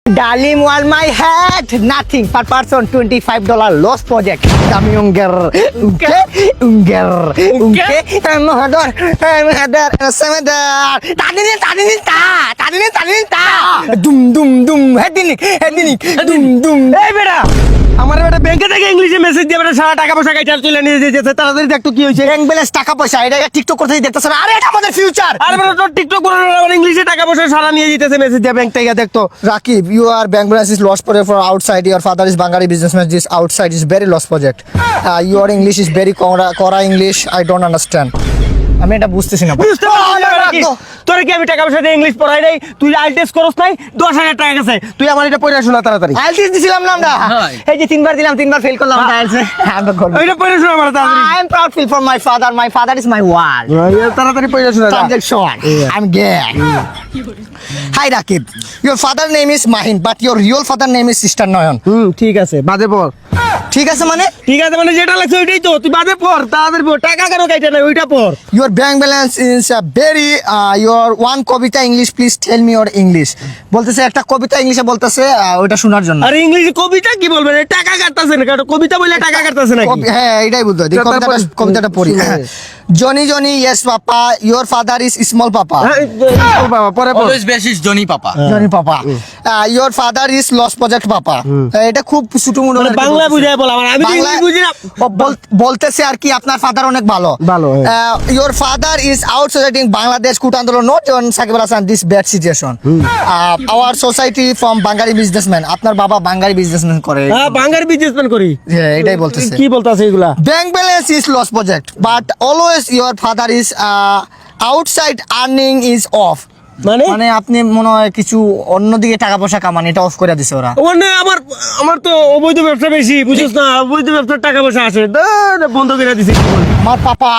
Dalim wall my head, nothing per person, $25 loss project. Kami unger, unke, mahadar, semedar. Tadini ta. Dum, headinik, dum. এই বেটা আমার বেটা ব্যাংকে থেকে ইংলিশে মেসেজ দিয়ে বেটা সারা টাকা পয়সা কাইটা তুলে নিয়ে যেতেছে তাড়াতাড়ি দেখ তো কি হয়েছে ব্যাংক ব্যালেন্স টাকা পয়সা এটা টিকটক করতে দেখতেছ না আরে এটা আমাদের ফিউচার আরে বেটা তোর টিকটক করে আমার ইংলিশে টাকা পয়সা সারা নিয়ে যেতেছে মেসেজ দিয়ে ব্যাংক থেকে দেখ তো Rakib, your bank balance is lost project for outside. Your father is Bangari businessman. This outside is very lost project. Your English is very Kora English. I don't understand. আমি এটা বুঝতেছি না বুঝতে পারছিস না? তোর কি আমি টাকা পয়সা দিয়ে ইংলিশ পড়াই নাই তুই আইএলটিএস করছ নাই 10,000 টাকা গেছে তুই আমার এটা পড়া শোনা তাড়াতাড়ি আইএলটিএস দিছিলাম না আমরা এই যে তিনবার দিলাম তিনবার ফেল করলাম আইএলটিএস আমি করব ওইটা পড়া শোনা আমার তাড়াতাড়ি I am proud feel for my father. My father is my world. তাড়াতাড়ি পড়া শোনা Transaction. I'm gay. Hi Rakib. Your father name is Mahin, but your real father name is Sister Noyan. ঠিক আছে বাদে পড় ঠিক আছে মানে ঠিক আছে মানে যেটা লাগছে ওইটাই তো তুই বাদে পড় তাড়াতাড়ি পড় টাকা কেন কাইটা নাই ওইটা পড় Your bank balance is very your one Kabita English please tell me your English বলতেছে একটা কবিতা ইংলিশে বলতেছে ওটা শোনার জন্য আর ইংলিশে কবিতা কি বলবেন টাকা কাটতাছে না কারণ কবিতা বলে টাকা কাটতাছে নাকি হ্যাঁ এটাই বুঝতে হয় কবিতাটা পড়ি Johnny yes papa your father is small papa বাবা পরে পড় Always basis Johnny Papa. Johnny papa your father is lost project papa এটা খুব ছোট মোটো মানে বাংলা বুঝায় বল আমার আমি তো ইংলিশ বুঝি না বলতেছে আর কি আপনার ফাদার অনেক ভালো ভালো, your father is out society in Bangladesh কুট আন্দোলন not on Sakib Al Hasan this bad situation our society from Bangari businessman আপনার বাবা বাঙালি বিজনেসম্যান করে হ্যাঁ বাঙালি বিজনেসম্যান করি হ্যাঁ এটাই বলতেছে কি বলতাছে এগুলা bank balance is lost project but always your father is outside earning is off মানে আপনি মনে হয় কিছু অন্যদিকে টাকা পয়সা কামান এটা অফ করে দিছে ওরা ওখানে আমার তো অবৈধ ব্যবসা বেশি বুঝছিস না অবৈধ ব্যবসার টাকা পয়সা আসে বন্ধ করে দিছে আমার পাপা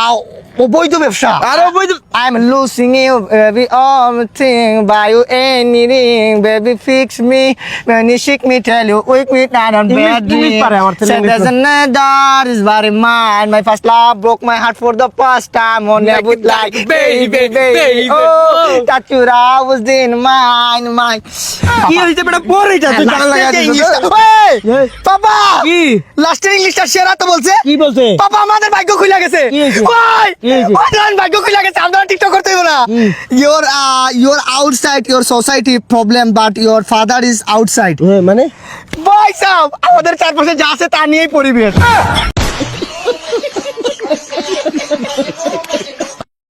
অবৈধ ব্যবসা আর অবৈধ I'm losing you baby all thing buy you anything baby fix me when you shake me tell you wake me down on bed English পারে আমার ছেলে said there's another is very mine my first love broke my heart for the first time on I would like baby oh that you was in mine কি হইছে বেটা পড় এটা তুই টাকা লাগা দিছিস পাপা কি লাস্টের ইংলিশটা সেরা তো বলছে কি বলছে পাপা আমাদের ভাগ্য খুলে গেছে কি হয়েছে? ভাই কি হয়েছে? ওই ভাগ্য খুলে গেছে আমরা টিকটক করতে হইব না your outside your society problem but your father is outside মানে ভাই সাহেব আমাদের চারপাশে যা আছে তা নিয়েই পরিবেশ